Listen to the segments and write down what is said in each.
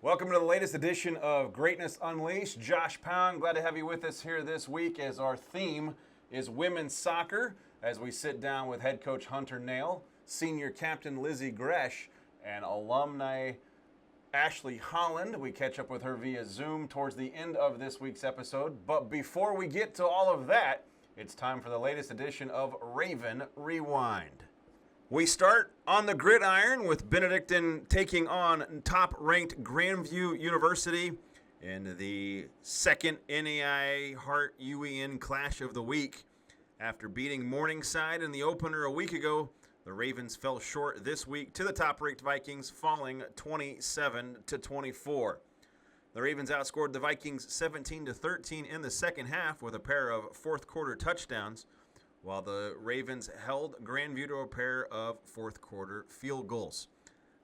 Welcome to the latest edition of Greatness Unleashed. Josh Pound, glad to have you with us here this week as our theme is women's soccer as we sit down with head coach Hunter Nail, senior captain Lizzy Gresch, and alumni Ashley Holland. We catch up with her via Zoom towards the end of this week's episode. But before we get to all of that, it's time for the latest edition of Raven Rewind. We start on the gridiron with Benedictine taking on top-ranked Grandview University in the second NAIA Hart UEN Clash of the Week. After beating Morningside in the opener a week ago, the Ravens fell short this week to the top-ranked Vikings, falling 27-24. The Ravens outscored the Vikings 17-13 in the second half with a pair of fourth-quarter touchdowns, while the Ravens held Grandview to a pair of fourth-quarter field goals.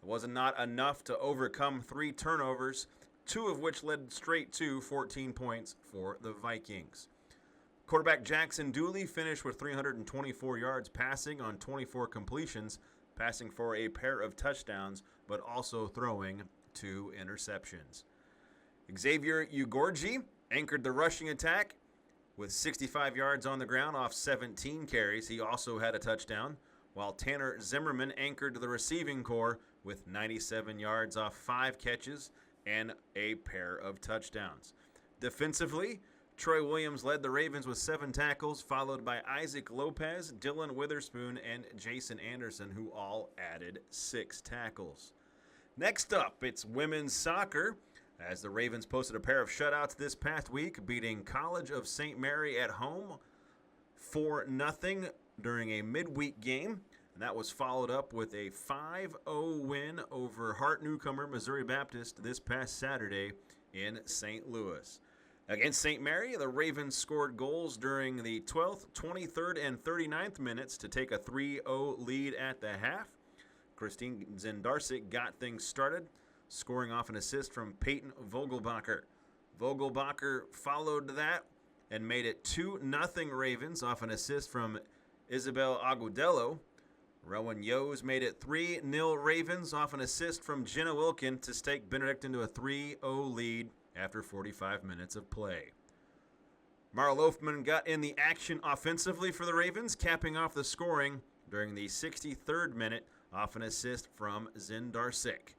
It was not enough to overcome three turnovers, two of which led straight to 14 points for the Vikings. Quarterback Jackson Dooley finished with 324 yards passing on 24 completions, passing for a pair of touchdowns, but also throwing two interceptions. Xavier Ugorji anchored the rushing attack with 65 yards on the ground off 17 carries. He also had a touchdown, while Tanner Zimmerman anchored the receiving corps with 97 yards off 5 catches and a pair of touchdowns. Defensively, Troy Williams led the Ravens with 7 tackles, followed by Isaac Lopez, Dylan Witherspoon, and Jason Anderson, who all added 6 tackles. Next up, it's women's soccer, as the Ravens posted a pair of shutouts this past week, beating College of St. Mary at home 4-0 during a midweek game. And that was followed up with a 5-0 win over Hart newcomer Missouri Baptist this past Saturday in St. Louis. Against St. Mary, the Ravens scored goals during the 12th, 23rd, and 39th minutes to take a 3-0 lead at the half. Christine Zendarczyk got things started, scoring off an assist from Peyton Vogelbacher. Vogelbacher followed that and made it 2-0 Ravens off an assist from Isabel Agudelo. Rowan Yos made it 3-0 Ravens off an assist from Jenna Wilkin to stake Benedictine to a 3-0 lead after 45 minutes of play. Mara Loafman got in the action offensively for the Ravens, capping off the scoring during the 63rd minute off an assist from Zendarczyk.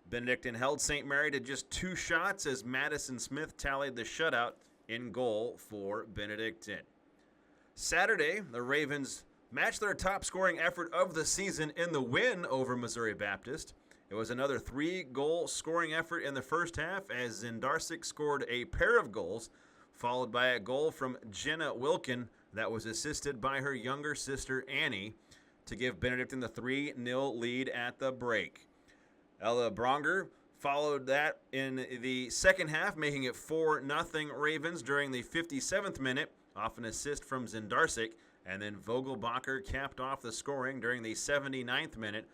Benedictine held St. Mary to just 2 shots as Madison Smith tallied the shutout in goal for Benedictine. Saturday, the Ravens matched their top-scoring effort of the season in the win over Missouri Baptist. It was another 3-goal scoring effort in the first half as Zendarczyk scored a pair of goals, followed by a goal from Jenna Wilkin that was assisted by her younger sister Annie to give Benedictine the 3-0 lead at the break. Ella Bronger followed that in the second half, making it 4-0 Ravens during the 57th minute off an assist from Zendarczyk, and then Vogelbacher capped off the scoring during the 79th minute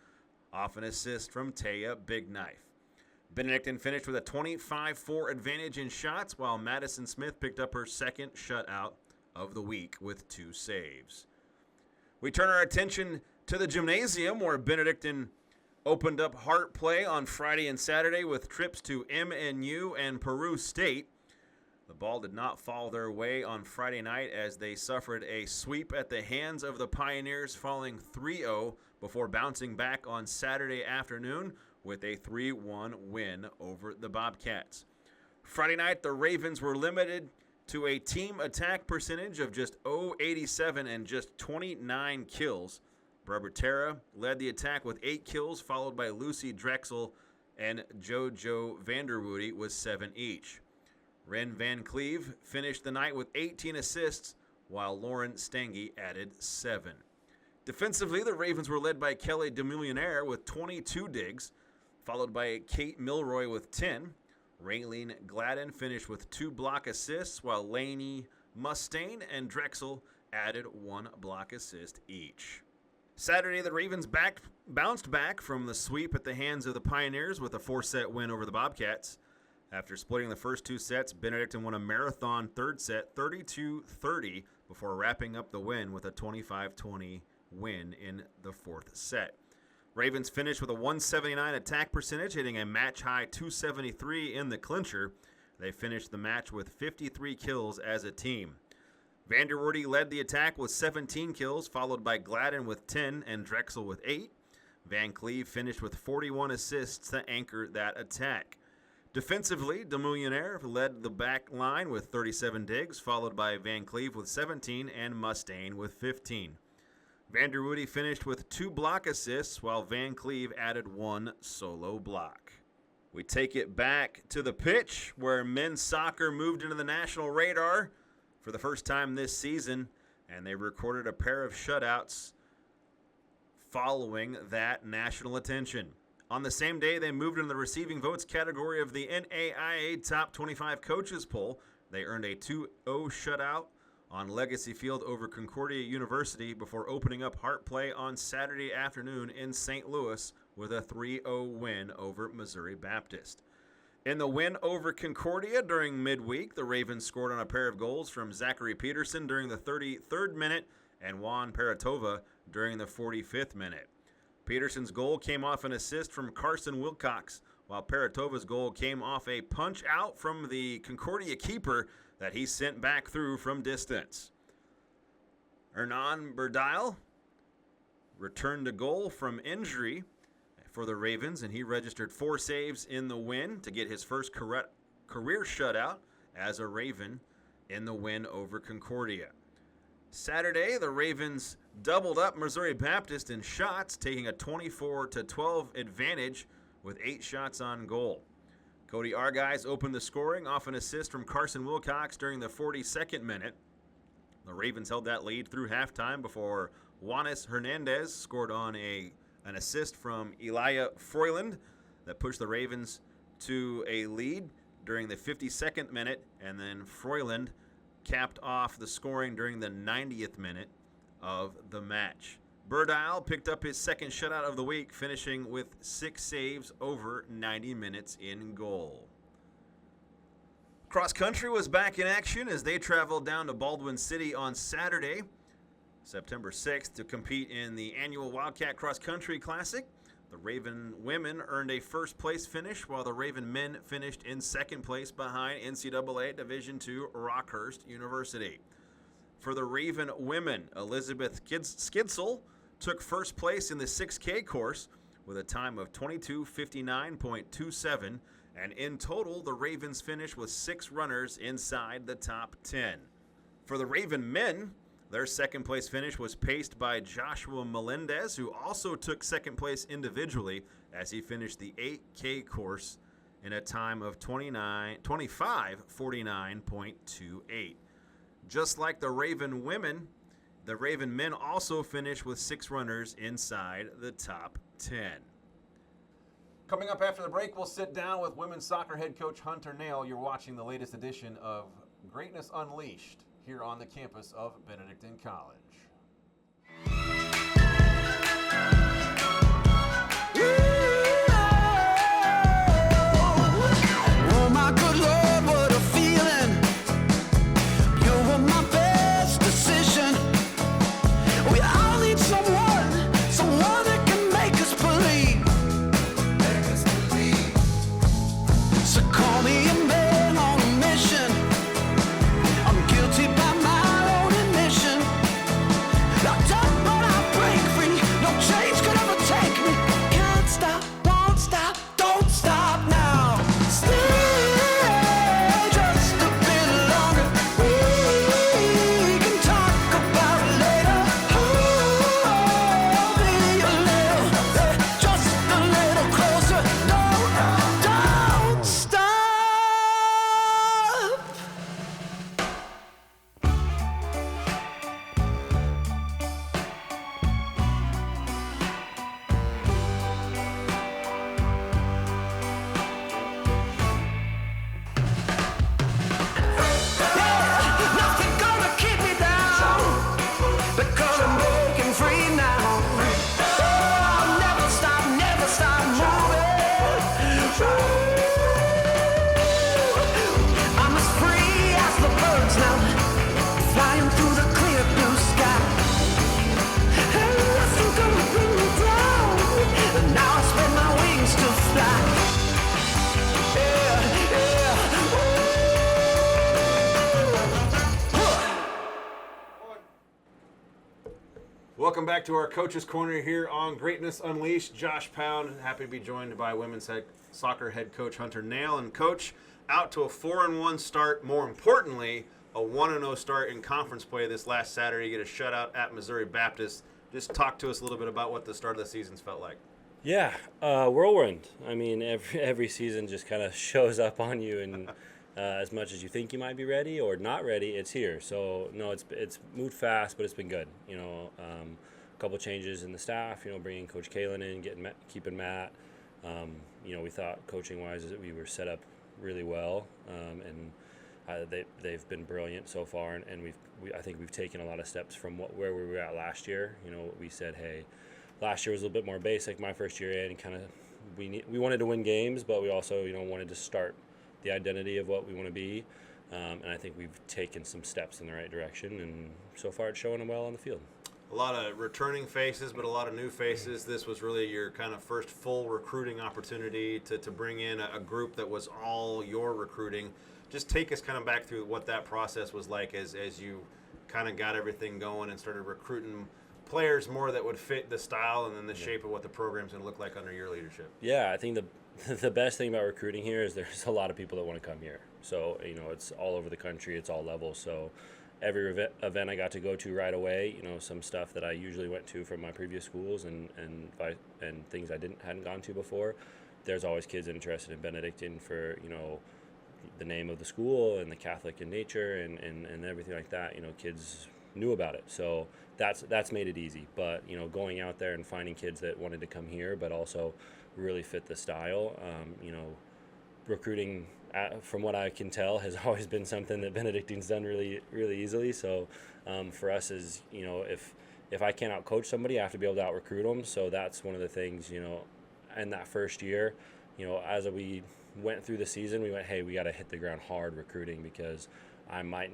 off an assist from Taya Big Knife. Benedictine finished with a 25-4 advantage in shots, while Madison Smith picked up her second shutout of the week with 2 saves. We turn our attention to the gymnasium, where Benedictine opened up Hart play on Friday and Saturday with trips to MNU and Peru State. The ball did not fall their way on Friday night as they suffered a sweep at the hands of the Pioneers, falling 3-0 before bouncing back on Saturday afternoon with a 3-1 win over the Bobcats. Friday night, the Ravens were limited to a team attack percentage of just .087 and just 29 kills. Barbatera led the attack with 8 kills, followed by Lucy Drexel and JoJo Vanderwoody with 7 each. Ren Van Cleve finished the night with 18 assists, while Lauren Stange added 7. Defensively, the Ravens were led by Kelly DeMillionaire with 22 digs, followed by Kate Milroy with 10. Raylene Gladden finished with 2 block assists, while Lainey Mustaine and Drexel added 1 block assist each. Saturday, the Ravens bounced back from the sweep at the hands of the Pioneers with a 4-set win over the Bobcats. After splitting the first 2 sets, Benedictine won a marathon third set 32-30 before wrapping up the win with a 25-20 win in the 4th set. Ravens finished with a 179 attack percentage, hitting a match-high 273 in the clincher. They finished the match with 53 kills as a team. Vanderwoody led the attack with 17 kills, followed by Gladden with 10 and Drexel with 8. Van Cleve finished with 41 assists to anchor that attack. Defensively, DeMillionaire led the back line with 37 digs, followed by Van Cleve with 17 and Mustaine with 15. Vanderwoody finished with 2 block assists, while Van Cleve added 1 solo block. We take it back to the pitch, where men's soccer moved into the national radar for the first time this season, and they recorded a pair of shutouts following that national attention. On the same day, they moved into the receiving votes category of the NAIA Top 25 Coaches Poll. They earned a 2-0 shutout on Legacy Field over Concordia University before opening up Heart Play on Saturday afternoon in St. Louis with a 3-0 win over Missouri Baptist. In the win over Concordia during midweek, the Ravens scored on a pair of goals from Zachary Peterson during the 33rd minute and Juan Paratova during the 45th minute. Peterson's goal came off an assist from Carson Wilcox, while Paratova's goal came off a punch out from the Concordia keeper that he sent back through from distance. Hernan Berdile returned a goal from injury for the Ravens, and he registered 4 saves in the win to get his first career shutout as a Raven in the win over Concordia. Saturday, the Ravens doubled up Missouri Baptist in shots, taking a 24-12 advantage with 8 shots on goal. Cody Argyes opened the scoring off an assist from Carson Wilcox during the 42nd minute. The Ravens held that lead through halftime before Juanes Hernandez scored on an assist from Elijah Froyland that pushed the Ravens to a lead during the 52nd minute, and then Froyland capped off the scoring during the 90th minute of the match. Berdile picked up his second shutout of the week, finishing with 6 saves over 90 minutes in goal. Cross country was back in action as they traveled down to Baldwin City on Saturday, September 6th, to compete in the annual Wildcat Cross Country Classic. The Raven women earned a first-place finish, while the Raven men finished in second place behind NCAA Division II Rockhurst University. For the Raven women, Elizabeth Skidsel took first place in the 6K course with a time of 22:59.27, and in total, the Ravens finished with 6 runners inside the top 10. For the Raven men, their second-place finish was paced by Joshua Melendez, who also took second place individually as he finished the 8K course in a time of 25:49.28. Just like the Raven women, the Raven men also finished with 6 runners inside the top 10. Coming up after the break, we'll sit down with women's soccer head coach Hunter Nail. You're watching the latest edition of Greatness Unleashed here on the campus of Benedictine College. Oh my good Lord, what a feeling. You were my best decision. We all need someone that can make us believe. So call me a man on a mission. I'm guilty by my own admission. Locked up but I break free. No chains Welcome back to our Coach's Corner here on Greatness Unleashed. Josh Pound, happy to be joined by women's soccer head coach Hunter Nail. And Coach, out to a 4-1 start. More importantly, a 1-0 start in conference play this last Saturday. You get a shutout at Missouri Baptist. Just talk to us a little bit about what the start of the season's felt like. Yeah, whirlwind. I mean, every season just kind of shows up on you, and as much as you think you might be ready or not ready, it's here. So no, it's moved fast, but it's been good. A couple changes in the staff. Bringing Coach Kalen in, keeping Matt. We thought coaching-wise that we were set up really well, and they've been brilliant so far. And I think we've taken a lot of steps from where we were at last year. We said, hey. Last year was a little bit more basic. My first year in, we wanted to win games, but we also wanted to start the identity of what we want to be. And I think we've taken some steps in the right direction, and so far it's showing well on the field. A lot of returning faces, but a lot of new faces. This was really your kind of first full recruiting opportunity to bring in a group that was all your recruiting. Just take us kind of back through what that process was like as you kind of got everything going and started recruiting players more that would fit the style and then the shape of what the program's going to look like under your leadership. Yeah, I think the best thing about recruiting here is there's a lot of people that want to come here. So, it's all over the country, it's all levels. So every event I got to go to right away, some stuff that I usually went to from my previous schools and things I hadn't gone to before. There's always kids interested in Benedictine for, the name of the school and the Catholic in nature and everything like that. Kids knew about it. So that's made it easy. But, going out there and finding kids that wanted to come here but also really fit the style, recruiting, from what I can tell, has always been something that Benedictine's done really, really easily. So for us is, if I can't out-coach somebody, I have to be able to out-recruit them. So that's one of the things, in that first year, as we went through the season, we went, hey, we got to hit the ground hard recruiting, because I might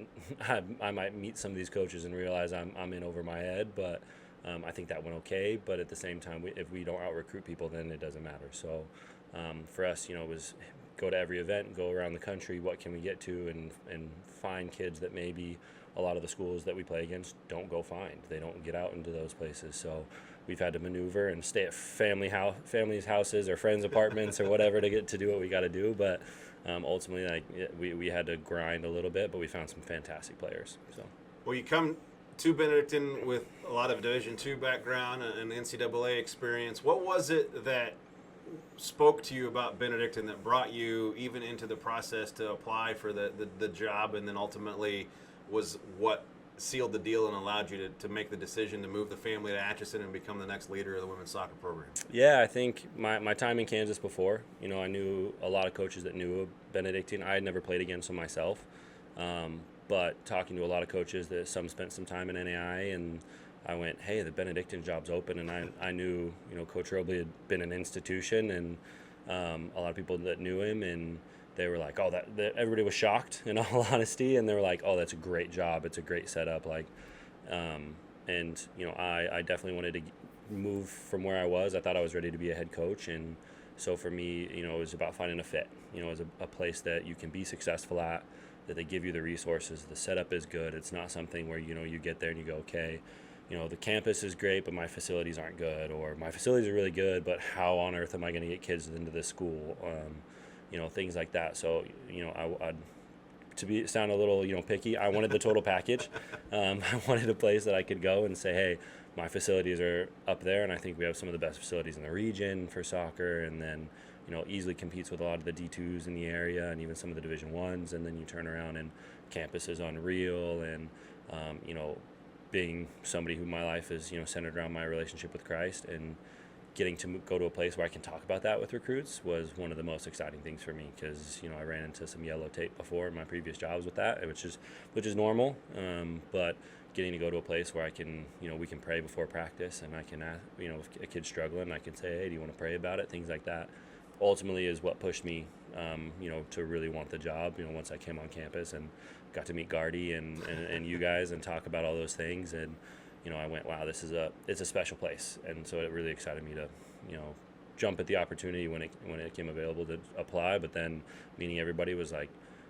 meet some of these coaches and realize I'm in over my head, but I think that went okay. But at the same time, if we don't out-recruit people, then it doesn't matter. So for us, it was go to every event, go around the country, what can we get to, and find kids that maybe a lot of the schools that we play against don't go find. They don't get out into those places. So we've had to maneuver and stay at families' houses or friends' apartments or whatever to get to do what we got to do. But ultimately, we had to grind a little bit, but we found some fantastic players. So, well, you come to Benedictine with a lot of Division II background and NCAA experience. What was it that spoke to you about Benedictine that brought you even into the process to apply for the job, and then ultimately was what sealed the deal and allowed you to make the decision to move the family to Atchison and become the next leader of the women's soccer program? Yeah, I think my time in Kansas before, I knew a lot of coaches that knew of Benedictine. I had never played against them myself, but talking to a lot of coaches that some spent some time in NAI, and I went, hey, the Benedictine job's open, and I knew, Coach Robley had been an institution, and a lot of people that knew him, and they were like, everybody was shocked, in all honesty, and they were like, oh, that's a great job, it's a great setup, and I definitely wanted to move from where I was. I thought I was ready to be a head coach, and so for me, it was about finding a fit, as a place that you can be successful at, that they give you the resources, the setup is good, it's not something where, you get there and you go, okay, the campus is great, but my facilities aren't good, or my facilities are really good, but how on earth am I going to get kids into this school? Things like that. So, sound a little, picky, I wanted the total package. I wanted a place that I could go and say, hey, my facilities are up there, and I think we have some of the best facilities in the region for soccer, and then, easily competes with a lot of the D2s in the area and even some of the Division 1s, and then you turn around and campus is unreal, and, being somebody who my life is, centered around my relationship with Christ, and getting to go to a place where I can talk about that with recruits was one of the most exciting things for me, because I ran into some yellow tape before in my previous jobs with that, which is normal, but getting to go to a place where I can, we can pray before practice, and I can ask, if a kid's struggling, I can say, hey, do you want to pray about it? Things like that ultimately is what pushed me, to really want the job, once I came on campus and got to meet Gardy and you guys and talk about all those things, and I went, wow, it's a special place, and so it really excited me to, jump at the opportunity when it came available to apply. But then meeting everybody was like,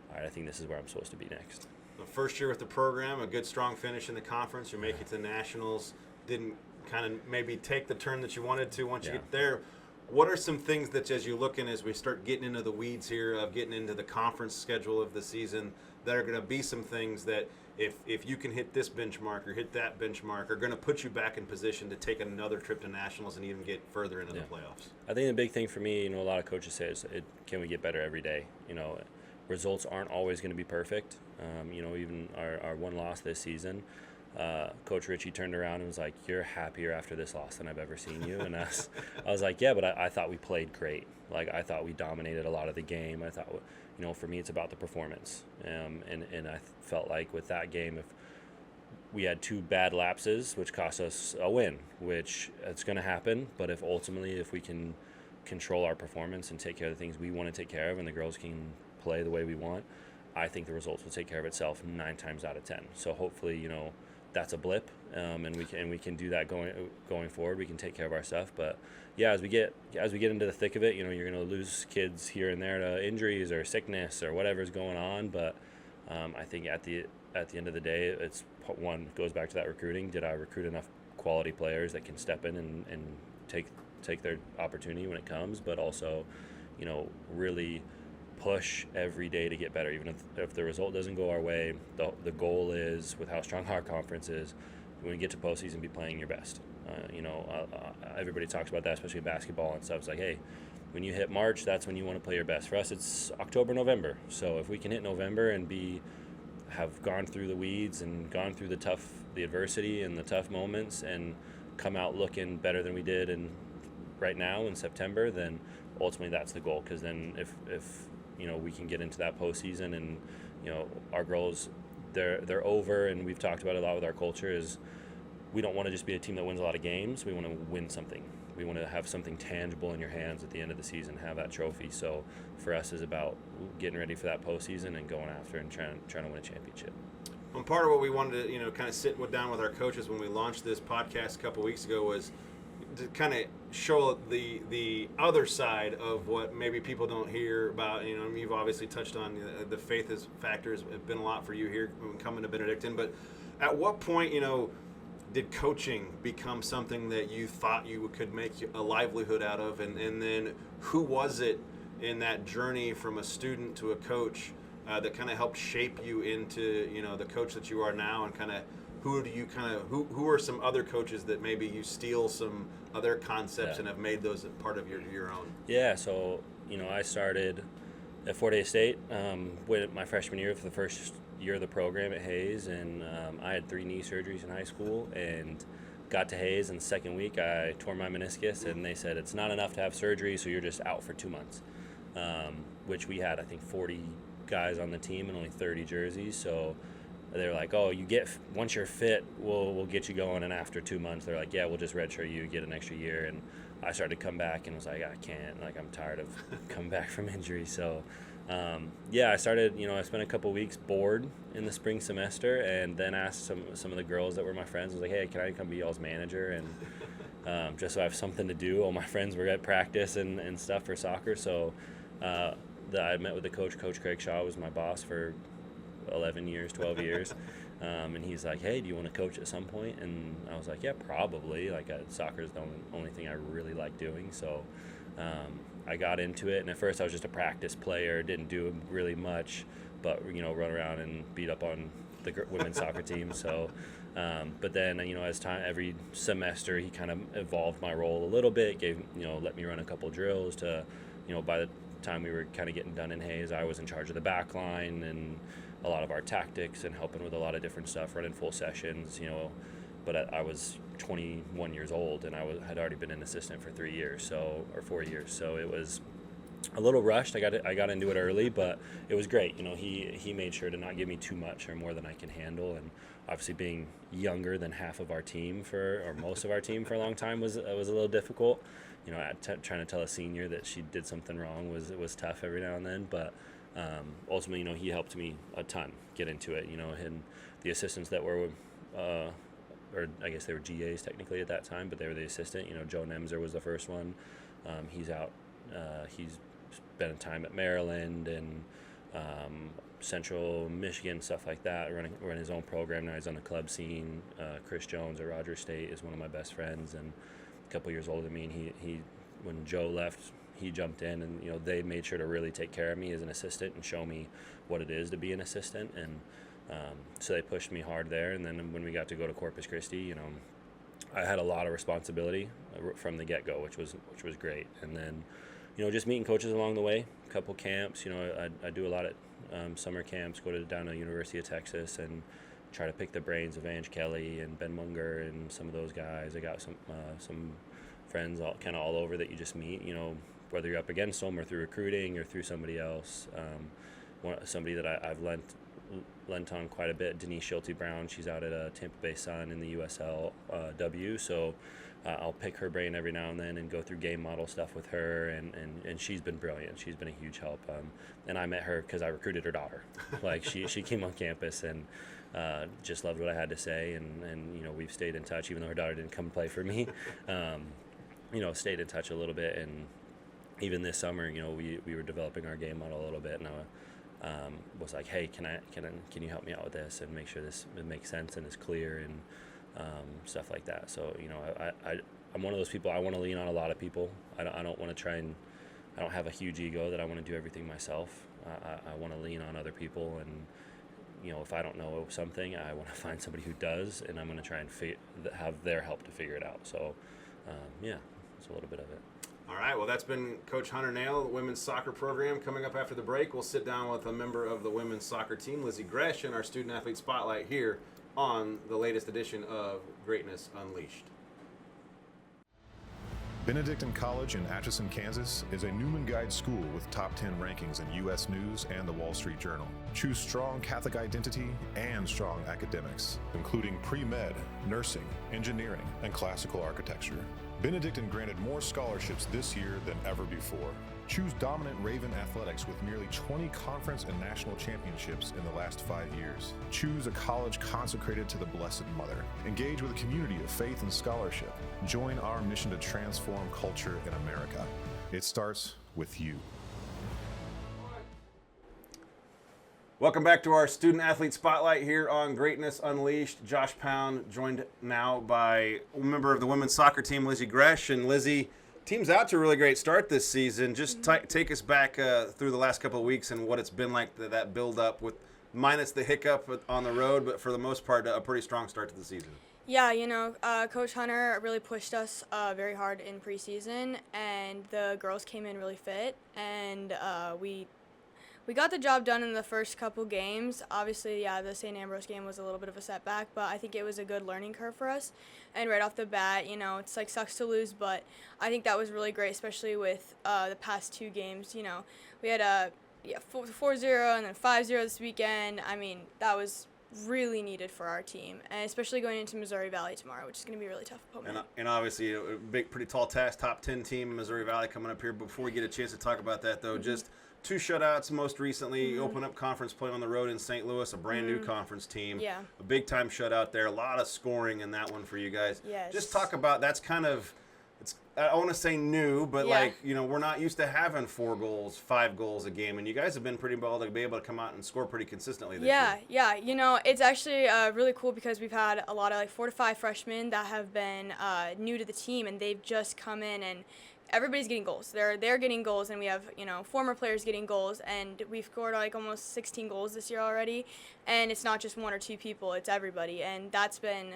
all right, I think this is where I'm supposed to be next. The first year with the program, a good strong finish in the conference. You make it to nationals. Didn't kind of maybe take the turn that you wanted to once you Yeah. get there. What are some things that, as you look in, as we start getting into the weeds here of getting into the conference schedule of the season, that are going to be some things that if you can hit this benchmark or hit that benchmark, are going to put you back in position to take another trip to nationals and even get further into the playoffs? I think the big thing for me, a lot of coaches say is, can we get better every day? Results aren't always going to be perfect. Even our one loss this season, Coach Ritchie turned around and was like, "You're happier after this loss than I've ever seen you." And I was like, "Yeah, but I thought we played great. Like, I thought we dominated a lot of the game. I thought, for me, it's about the performance." And I felt like with that game, if we had 2 bad lapses, which cost us a win, which it's going to happen. But if we can control our performance and take care of the things we want to take care of, and the girls can play the way we want, I think the results will take care of itself 9 times out of 10. So hopefully, that's a blip, and we can do that going forward. We can take care of our stuff. But yeah, as we get into the thick of it, you're going to lose kids here and there to injuries or sickness or whatever's going on. But I think at the end of the day, it's goes back to that recruiting. Did I recruit enough quality players that can step in and take their opportunity when it comes? But also, really push every day to get better. Even if the result doesn't go our way, the goal is, with how strong our conference is, when you get to postseason, be playing your best. Everybody talks about that, especially in basketball and stuff. It's like, hey, when you hit March, that's when you want to play your best. For us, it's October, November. So if we can hit November and have gone through the weeds and gone through the adversity and the tough moments and come out looking better than we did right now in September, then ultimately that's the goal. Because then if we can get into that postseason and our girls, they're over, and we've talked about it a lot with our culture, is we don't want to just be a team that wins a lot of games. We want to win something. We want to have something tangible in your hands at the end of the season, have that trophy. So for us, is about getting ready for that postseason and going after and trying to win a championship. And part of what we wanted to kind of sit down with our coaches when we launched this podcast a couple weeks ago was to kind of show the other side of what maybe people don't hear about. You've obviously touched on the faith factor has been a lot for you here when coming to Benedictine. But at what point, did coaching become something that you thought you could make a livelihood out of? And then who was it in that journey from a student to a coach that kind of helped shape you into, the coach that you are now? And kind of who are some other coaches that maybe you steal some other concepts and have made those a part of your own? Yeah, so, I started at Fort Hays State with my freshman year for the first year of the program at Hayes, and I had 3 knee surgeries in high school, and got to Hayes, and the second week I tore my meniscus, and they said it's not enough to have surgery, so you're just out for 2 months, which we had, I think, 40 guys on the team and only 30 jerseys. So they were like, "Oh, once you're fit, we'll get you going." And after 2 months, they're like, "Yeah, we'll just redshirt you, get an extra year." And I started to come back and was like, "I can't. Like, I'm tired of coming back from injury." So, I started. I spent a couple weeks bored in the spring semester, and then asked some of the girls that were my friends. I was like, "Hey, can I come be y'all's manager?" And just so I have something to do. All my friends were at practice and stuff for soccer. So I met with the coach. Coach Craig Shaw was my boss for 11 years, 12 years. And he's like, "Hey, do you want to coach at some point?" And I was like, "Yeah, probably. Like, soccer is the only thing I really like doing." So I got into it. And at first I was just a practice player, didn't do really much, but, run around and beat up on the women's soccer team. So, but then, as time, every semester, he kind of evolved my role a little bit, let me run a couple drills to, by the time we were kind of getting done in Hayes, I was in charge of the back line and a lot of our tactics and helping with a lot of different stuff, running full sessions, but I was 21 years old, and I had already been an assistant for 3 years, or 4 years. So it was a little rushed. I got into it early, but it was great. He made sure to not give me too much or more than I can handle. And obviously, being younger than half of our team or most of our team for a long time was a little difficult. Trying to tell a senior that she did something wrong was tough every now and then. But ultimately, he helped me a ton get into it. And the assistants that were, or I guess they were GAs technically at that time, but they were the assistant. Joe Nemser was the first one. He's out. He's spent time at Maryland, and Central Michigan, stuff like that, running his own program. Now he's on the club scene. Chris Jones at Rogers State is one of my best friends and a couple years older than me. And he when Joe left, he jumped in, and they made sure to really take care of me as an assistant and show me what it is to be an assistant. And so they pushed me hard there. And then when we got to go to Corpus Christi, I had a lot of responsibility from the get-go, which was great. And then just meeting coaches along the way, a couple camps. I do a lot at summer camps, go down to University of Texas and try to pick the brains of Ange Kelly and Ben Munger and some of those guys. I got some friends all over that you just meet, whether you're up against them or through recruiting or through somebody else. Somebody that I've lent on quite a bit, Denise Schulte-Brown. She's out at Tampa Bay Sun in the USLW, so I'll pick her brain every now and then and go through game model stuff with her, and she's been brilliant. She's been a huge help. And I met her because I recruited her daughter. Like she came on campus and just loved what I had to say, and we've stayed in touch, even though her daughter didn't come play for me. Stayed in touch a little bit, and even this summer, we were developing our game model a little bit, and I was like, hey, can you help me out with this and make sure it makes sense and is clear and stuff like that. So I'm one of those people. I want to lean on a lot of people. I don't want to try and I don't have a huge ego that I want to do everything myself. I want to lean on other people, and if I don't know something, I want to find somebody who does, and I'm going to try and have their help to figure it out. So that's a little bit of it. All right, well, that's been Coach Hunter Nail, the women's soccer program. Coming up after the break, we'll sit down with a member of the women's soccer team, Lizzy Gresch, in our Student Athlete Spotlight here on the latest edition of Greatness Unleashed. Benedictine College in Atchison, Kansas is a Newman Guide school with top 10 rankings in U.S. News and the Wall Street Journal. Choose strong Catholic identity and strong academics, including pre-med, nursing, engineering, and classical architecture. Benedictine granted more scholarships this year than ever before. Choose dominant Raven athletics with nearly 20 conference and national championships in the last 5 years. Choose a college consecrated to the Blessed Mother. Engage with a community of faith and scholarship. Join our mission to transform culture in America. It starts with you. Welcome back to our Student Athlete Spotlight here on Greatness Unleashed. Josh Pound joined now by a member of the women's soccer team, Lizzy Gresch. And Lizzy, team's out to a really great start this season. Just take us back through the last couple of weeks and what it's been like, that build-up, with minus the hiccup on the road, but for the most part, a pretty strong start to the season. Yeah, Coach Hunter really pushed us very hard in preseason, and the girls came in really fit, and we got the job done in the first couple games. Obviously, the St. Ambrose game was a little bit of a setback, but I think it was a good learning curve for us. And right off the bat, it's like sucks to lose, but I think that was really great, especially with the past two games. We had a 4-0 and then 5-0 this weekend. I mean, that was really needed for our team, and especially going into Missouri Valley tomorrow, which is going to be a really tough opponent. And obviously, a big, pretty tall task, top 10 team, Missouri Valley coming up here. Before we get a chance to talk about that, though, just 2 shutouts most recently. Open up conference play on the road in St. Louis, a brand new conference team. Yeah. A big time shutout there. A lot of scoring in that one for you guys. Yes. Just talk about, that's kind of, I want to say new, but we're not used to having 4 goals, 5 goals a game, and you guys have been pretty well to be able to come out and score pretty consistently this year. Yeah. It's actually really cool because we've had a lot of 4 to 5 freshmen that have been new to the team, and they've just come in, and everybody's getting goals. They're getting goals, and we have former players getting goals, and we've scored almost 16 goals this year already. And it's not just 1 or 2 people; it's everybody, and that's been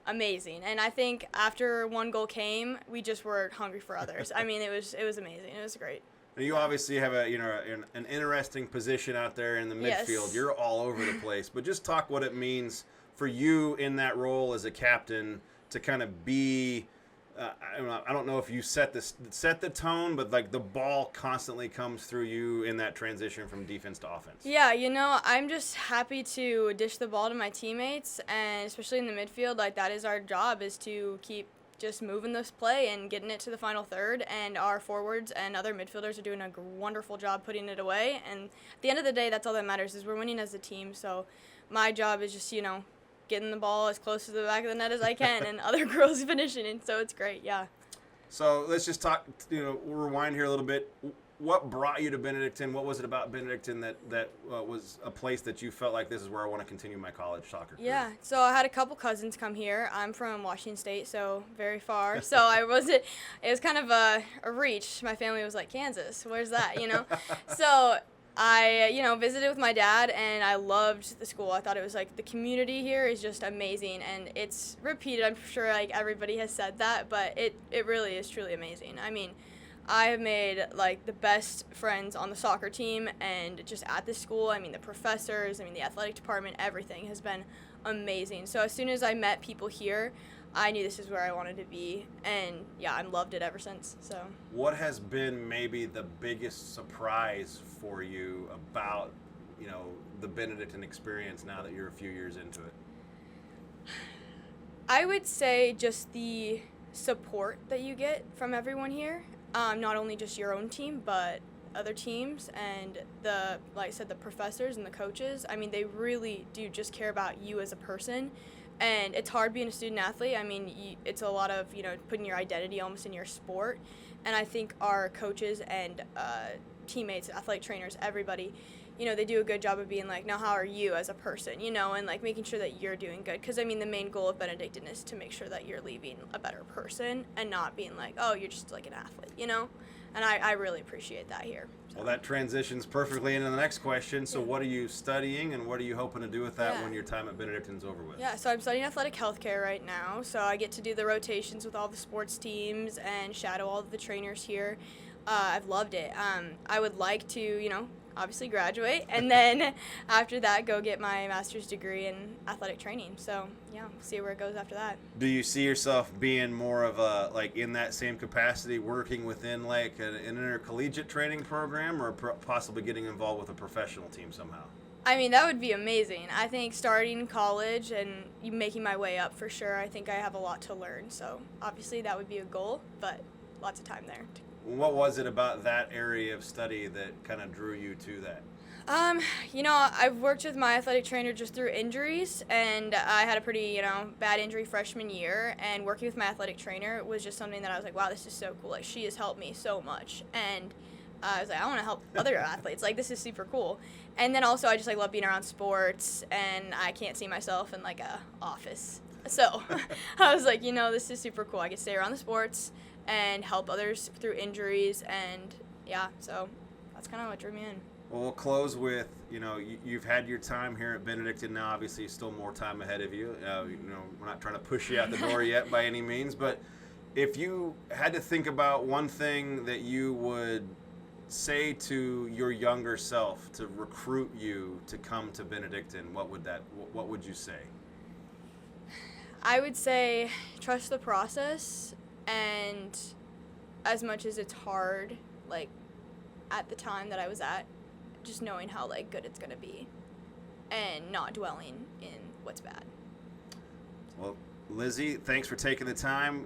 amazing. And I think after 1 goal came, we just were hungry for others. I mean, it was amazing. It was great. You obviously have an interesting position out there in the midfield. Yes. You're all over the place, but just talk what it means for you in that role as a captain to kind of be. I don't know if you set the tone, but the ball constantly comes through you in that transition from defense to offense. Yeah, I'm just happy to dish the ball to my teammates, and especially in the midfield, that is our job, is to keep just moving this play and getting it to the final third, and our forwards and other midfielders are doing a wonderful job putting it away, and at the end of the day, that's all that matters, is we're winning as a team. So my job is just, getting the ball as close to the back of the net as I can, and other girls finishing, and so it's great, yeah. So let's just talk, we'll rewind here a little bit. what brought you to Benedictine? What was it about Benedictine that was a place that you felt like this is where I want to continue my college soccer career? Yeah, so I had a couple cousins come here. I'm from Washington State, so very far. So it was kind of a reach. My family was like, Kansas, where's that, you know? So I, visited with my dad, and I loved the school. I thought it was like the community here is just amazing, and it's repeated. I'm sure like everybody has said that, but it really is truly amazing. I mean, I have made like the best friends on the soccer team and just at the school. I mean, the professors, the athletic department, everything has been amazing. So as soon as I met people here, I knew this is where I wanted to be, and yeah, I've loved it ever since. So what has been maybe the biggest surprise for you about, the Benedictine experience now that you're a few years into it? I would say just the support that you get from everyone here. Not only just your own team, but other teams, and like I said, the professors and the coaches. I mean, they really do just care about you as a person, and it's hard being a student athlete. I mean, it's a lot of, putting your identity almost in your sport, and I think our coaches and teammates, athletic trainers, everybody, they do a good job of being like, now how are you as a person, and like making sure that you're doing good. Because, the main goal of Benedictine is to make sure that you're leaving a better person and not being like, oh, you're just like an athlete, And I really appreciate that here. So. Well, that transitions perfectly into the next question. So what are you studying, and what are you hoping to do with that when your time at Benedictine's over with? Yeah, so I'm studying athletic healthcare right now. So I get to do the rotations with all the sports teams and shadow all of the trainers here. I've loved it. I would like to, obviously graduate, and then after that go get my master's degree in athletic training. So yeah, we'll see where it goes after that. Do you see yourself being more of a, like, in that same capacity, working within like an intercollegiate training program, or possibly getting involved with a professional team somehow? That would be amazing. I think starting college and making my way up for sure. I think I have a lot to learn, so obviously that would be a goal, but lots of time there. What was it about that area of study that kind of drew you to that? I've worked with my athletic trainer just through injuries, and I had a pretty, bad injury freshman year, and working with my athletic trainer was just something that I was like, wow, this is so cool. Like, she has helped me so much, and I was like, I want to help other athletes. Like, this is super cool. And then also I just, love being around sports, and I can't see myself in, a office. So I was like, this is super cool. I can stay around the sports and help others through injuries, and yeah, so that's kind of what drew me in. Well, we'll close with, you've had your time here at Benedictine now. Obviously, still more time ahead of you. We're not trying to push you out the door yet by any means, but if you had to think about one thing that you would say to your younger self to recruit you to come to Benedictine, what would you say? I would say trust the process, and as much as it's hard, at the time that I was at, just knowing how good it's gonna be, and not dwelling in what's bad. Well, Lizzy, thanks for taking the time.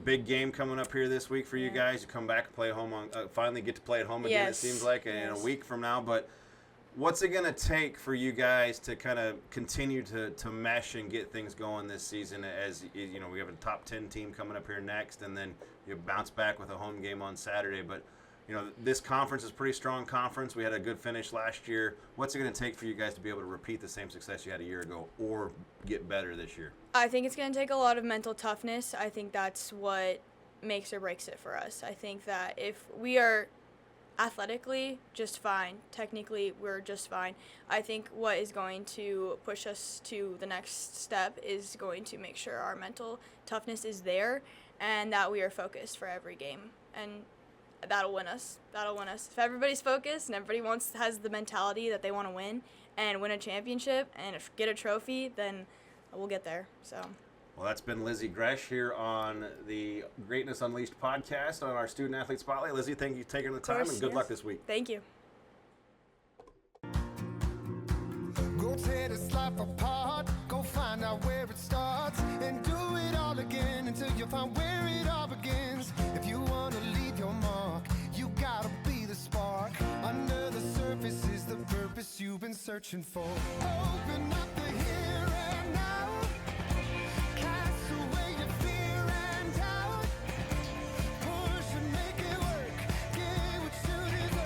Big game coming up here this week for you guys. You come back and play home finally get to play at home again. Yes. It seems like in a week from now. But what's it gonna take for you guys to kind of continue to mesh and get things going this season? As we have a top 10 team coming up here next, and then you bounce back with a home game on Saturday. But this conference is a pretty strong conference. We had a good finish last year. What's it going to take for you guys to be able to repeat the same success you had a year ago, or get better this year? I think it's going to take a lot of mental toughness. I think that's what makes or breaks it for us. I think that if we are athletically just fine, technically we're just fine, I think what is going to push us to the next step is going to make sure our mental toughness is there, and that we are focused for every game. And that'll win us. If everybody's focused and everybody has the mentality that they want to win and win a championship and get a trophy, then we'll get there. So. Well, that's been Lizzy Gresch here on the Greatness Unleashed podcast on our Student Athlete Spotlight. Lizzy, thank you for taking the time, and good luck this week. Thank you. Go tear this life apart, go find out where it starts, and do it all again until you find where it all begins. If you want to leave your mark, you gotta be the spark. Under the surface is the purpose you've been searching for. Open up the here and now. Cast away your fear and doubt. Push and make it work. Get what you deserve.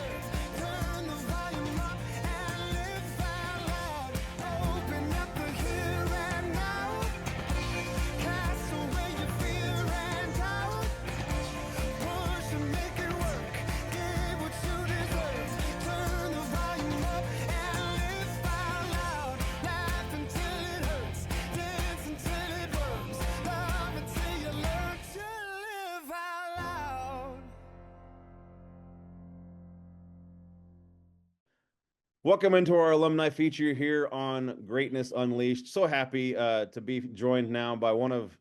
Welcome into our alumni feature here on Greatness Unleashed. So happy to be joined now by one of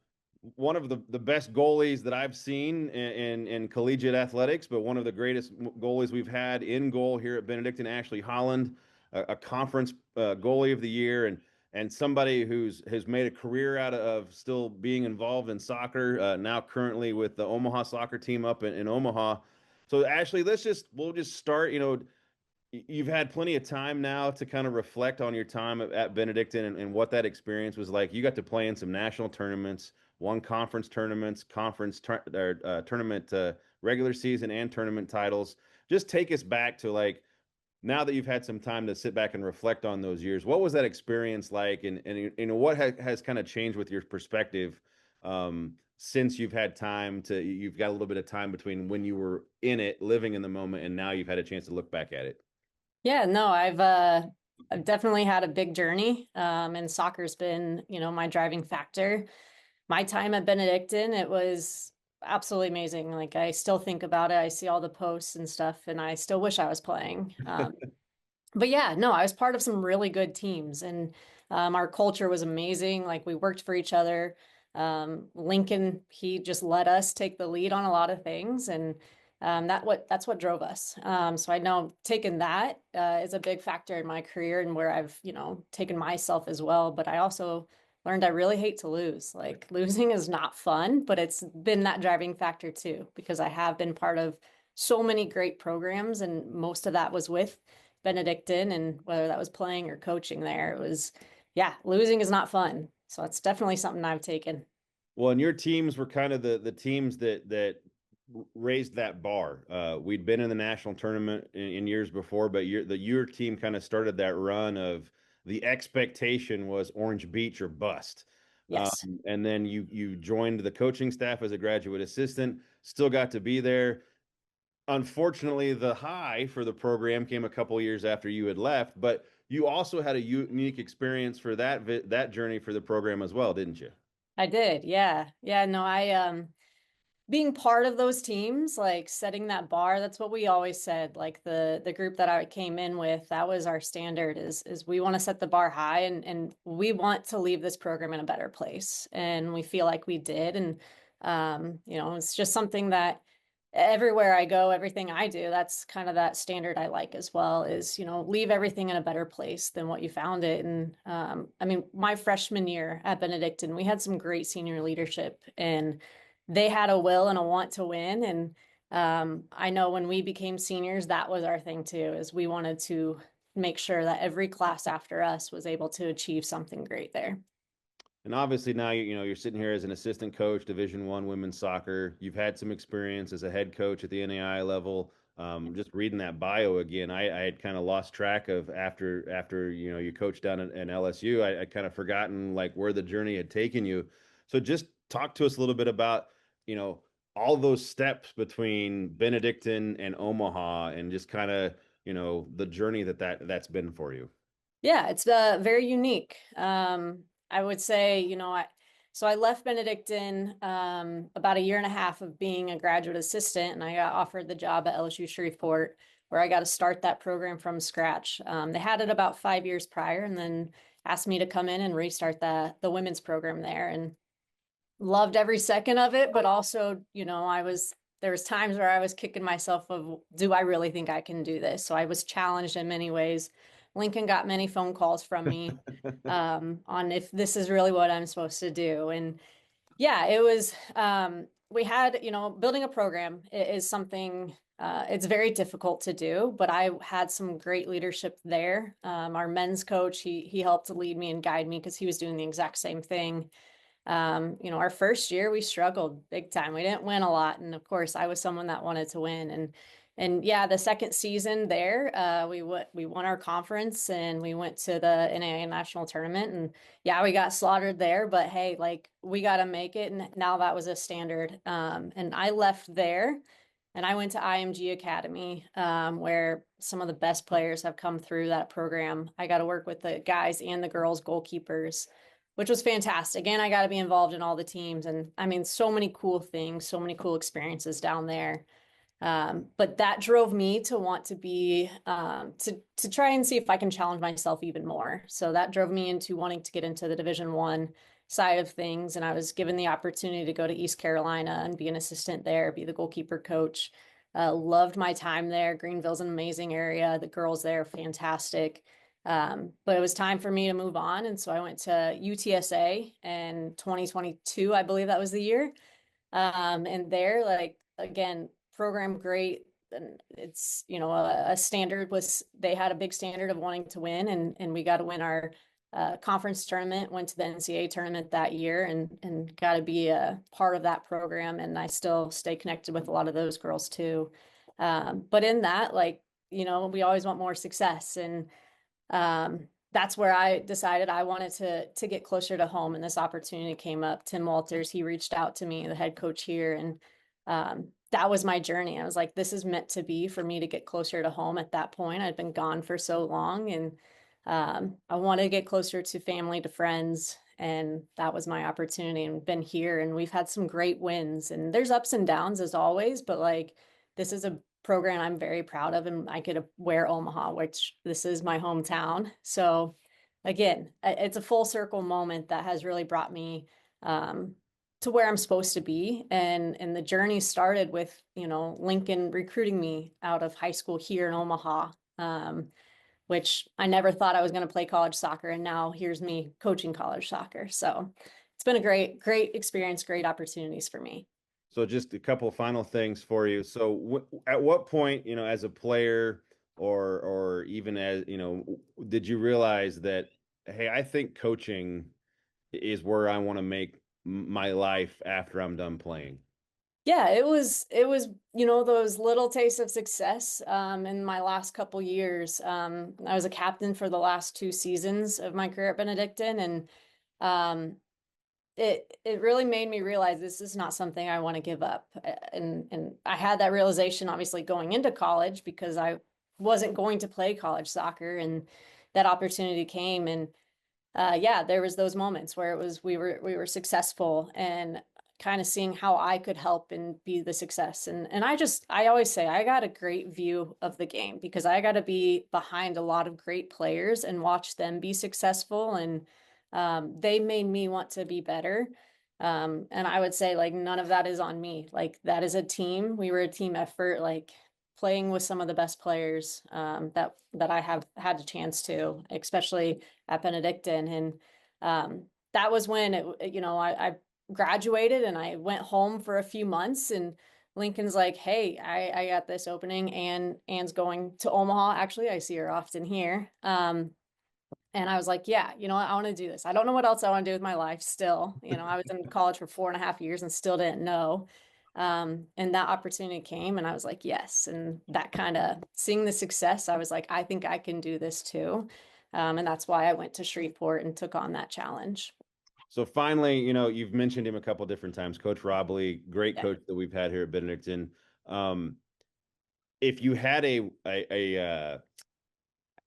the best goalies that I've seen in collegiate athletics, but one of the greatest goalies we've had in goal here at Benedictine, Ashley Holland, a conference goalie of the year, and somebody has made a career out of still being involved in soccer. Now currently with the Omaha soccer team up in Omaha. So Ashley, we'll just start. You've had plenty of time now to kind of reflect on your time at Benedictine and what that experience was like. You got to play in some national tournaments, won conference tournaments, tournament regular season and tournament titles. Just take us back to like now that you've had some time to sit back and reflect on those years. What was that experience like, and what has kind of changed with your perspective since you've got a little bit of time between when you were in it, living in the moment, and now you've had a chance to look back at it. Yeah, no, I've definitely had a big journey, and soccer's been, my driving factor. My time at Benedictine, it was absolutely amazing. Like, I still think about it. I see all the posts and stuff, and I still wish I was playing. But yeah, no, I was part of some really good teams, and our culture was amazing. Like, we worked for each other. Lincoln, he just let us take the lead on a lot of things, and that's what drove us. So I know taking that is a big factor in my career and where I've, taken myself as well. But I also learned I really hate to lose. Like, losing is not fun, but it's been that driving factor too, because I have been part of so many great programs, and most of that was with Benedictine, and whether that was playing or coaching there, it was, yeah, losing is not fun. So it's definitely something I've taken. Well, and your teams were kind of the teams that raised that bar. We'd been in the national tournament in years before, but your team kind of started that run of the expectation was Orange Beach or bust. Yes. And then you joined the coaching staff as a graduate assistant, still got to be there. Unfortunately, the high for the program came a couple years after you had left, but you also had a unique experience for that journey for the program as well, didn't you? I did. Yeah. Yeah. No, being part of those teams, like setting that bar, that's what we always said. Like the group that I came in with, that was our standard is we want to set the bar high, and we want to leave this program in a better place. And we feel like we did. And, it's just something that everywhere I go, everything I do, that's kind of that standard I like as well is, leave everything in a better place than what you found it. And my freshman year at Benedictine, we had some great senior leadership, and they had a will and a want to win. And I know when we became seniors, that was our thing too, is we wanted to make sure that every class after us was able to achieve something great there. And obviously now you're sitting here as an assistant coach, Division I women's soccer. You've had some experience as a head coach at the NAI level. Just reading that bio again, I had kind of lost track of after you coached down in LSU. I kind of forgotten like where the journey had taken you. So just talk to us a little bit about all those steps between Benedictine and Omaha, and just kind of the journey that's been for you. Yeah, it's very unique. I would say, so I left Benedictine about a year and a half of being a graduate assistant, and I got offered the job at LSU Shreveport, where I got to start that program from scratch. They had it about 5 years prior, and then asked me to come in and restart the women's program there, and loved every second of it. But also, there was times where I was kicking myself of, do I really think I can do this? So I was challenged in many ways. Lincoln got many phone calls from me on if this is really what I'm supposed to do. And yeah, it was, we had, building a program is something, it's very difficult to do, but I had some great leadership there. Our men's coach, he helped to lead me and guide me because he was doing the exact same thing. Our first year we struggled big time. We didn't win a lot. And of course I was someone that wanted to win. And yeah, the second season there, we won our conference and we went to the NAIA national tournament, and yeah, we got slaughtered there, but hey, like we got to make it. And now that was a standard. And I left there and I went to IMG Academy, where some of the best players have come through that program. I got to work with the guys and the girls goalkeepers, which was fantastic. And I got to be involved in all the teams. And so many cool things, so many cool experiences down there. But that drove me to want to be to try and see if I can challenge myself even more. So that drove me into wanting to get into the Division I side of things. And I was given the opportunity to go to East Carolina and be an assistant there, be the goalkeeper coach. Loved my time there. Greenville's an amazing area. The girls there are fantastic. But it was time for me to move on. And so I went to UTSA in 2022, I believe that was the year. And there, like, again, program great. And it's, you know, a standard was, they had a big standard of wanting to win, and we got to win our conference tournament, went to the NCAA tournament that year, and got to be a part of that program. And I still stay connected with a lot of those girls too. But in that, like, you know, we always want more success. And that's where I decided I wanted to get closer to home, and this opportunity came up. Tim Walters, he reached out to me, the head coach here, and that was my journey. I was like, this is meant to be for me to get closer to home. At that point, I'd been gone for so long, and I wanted to get closer to family, to friends, and that was my opportunity. And been here, and we've had some great wins, and there's ups and downs as always, but like, this is a program I'm very proud of, and I get to wear Omaha, which this is my hometown. So again, it's a full circle moment that has really brought me to where I'm supposed to be. And the journey started with, you know, Lincoln recruiting me out of high school here in Omaha, which I never thought I was going to play college soccer. And now here's me coaching college soccer. So it's been a great experience, great opportunities for me. So just a couple of final things for you. So at what point, you know, as a player or even as, you know, did you realize that, hey, I think coaching is where I want to make my life after I'm done playing? Yeah, it was, you know, those little tastes of success in my last couple years. I was a captain for the last 2 seasons of my career at Benedictine, and it really made me realize this is not something I want to give up. And I had that realization obviously going into college, because I wasn't going to play college soccer, and that opportunity came. And yeah, there was those moments where it was, we were successful, and kind of seeing how I could help and be the success. And I always say I got a great view of the game, because I got to be behind a lot of great players and watch them be successful. And they made me want to be better. And I would say, like, none of that is on me. Like, that is a team. We were a team effort, like playing with some of the best players that I have had a chance to, especially at Benedictine. And that was when you know, I graduated and I went home for a few months, and Lincoln's like, hey, I got this opening, and Anne's going to Omaha. Actually, I see her often here. And I was like, yeah, you know what? I want to do this. I don't know what else I want to do with my life still. You know, I was in college for 4.5 years and still didn't know. And that opportunity came, and I was like, yes. And that kind of, seeing the success, I was like, I think I can do this too. And that's why I went to Shreveport and took on that challenge. So finally, you know, you've mentioned him a couple different times, Coach Robley, great coach that we've had here at Benedictine. If you had a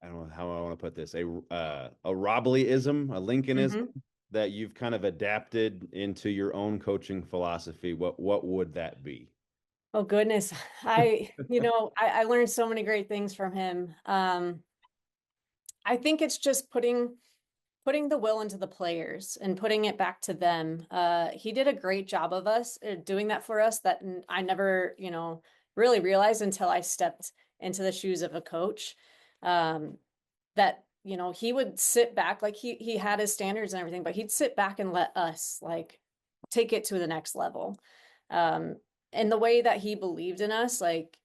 I don't know how I want to put this, a Robleyism, a Lincolnism that you've kind of adapted into your own coaching philosophy, what would that be? Oh goodness. You know, I learned so many great things from him. I think it's just putting the will into the players and putting it back to them. He did a great job of us doing that for us, that I never, you know, really realized until I stepped into the shoes of a coach. That, you know, he would sit back, like he had his standards and everything, but he'd sit back and let us, like, take it to the next level. And the way that he believed in us, like,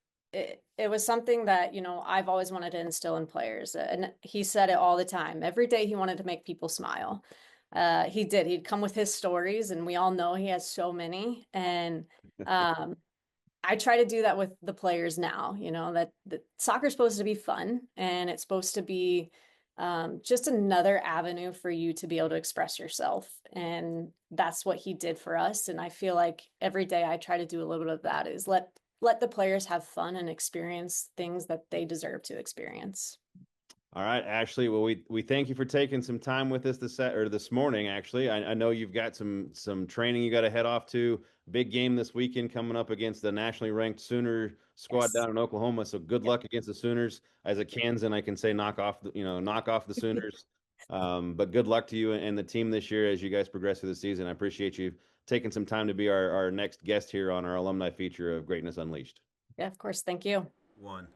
it was something that, you know, I've always wanted to instill in players. And he said it all the time. Every day he wanted to make people smile. He did. He'd come with his stories, and we all know he has so many. And I try to do that with the players now, you know, that soccer's supposed to be fun, and it's supposed to be just another avenue for you to be able to express yourself. And that's what he did for us. And I feel like every day I try to do a little bit of that, is let the players have fun and experience things that they deserve to experience. All right, Ashley. Well, we thank you for taking some time with us this morning. Actually, I know you've got some training you got to head off to. big game this weekend coming up against the nationally ranked Sooner squad Yes. down in Oklahoma. So good luck against the Sooners. As a Kansan, I can say knock off the Sooners. But good luck to you and the team this year as you guys progress through the season. I appreciate you taking some time to be our next guest here on our alumni feature of Greatness Unleashed. Yeah, of course. Thank you. One.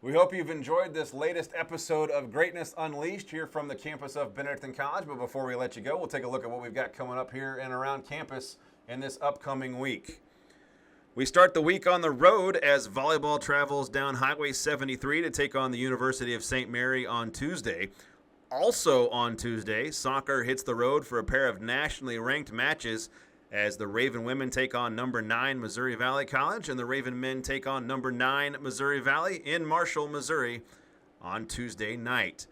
We hope you've enjoyed this latest episode of Greatness Unleashed here from the campus of Benedictine College. But before we let you go, we'll take a look at what we've got coming up here and around campus in this upcoming week. We start the week on the road as volleyball travels down Highway 73 to take on the University of St. Mary on Tuesday. Also on Tuesday, soccer hits the road for a pair of nationally ranked matches as the Raven women take on number 9 Missouri Valley College and the Raven men take on number 9 Missouri Valley in Marshall, Missouri on Tuesday night.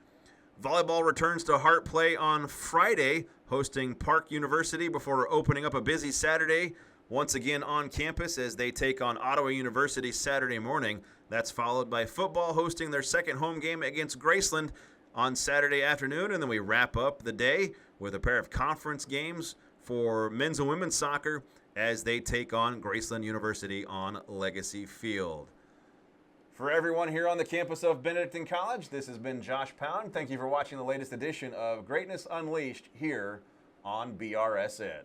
Volleyball returns to Hart Play on Friday, hosting Park University before opening up a busy Saturday once again on campus as they take on Ottawa University Saturday morning. That's followed by football hosting their second home game against Graceland on Saturday afternoon, and then we wrap up the day with a pair of conference games for men's and women's soccer as they take on Graceland University on Legacy Field. For everyone here on the campus of Benedictine College, this has been Josh Pound. Thank you for watching the latest edition of Greatness Unleashed here on BRSN.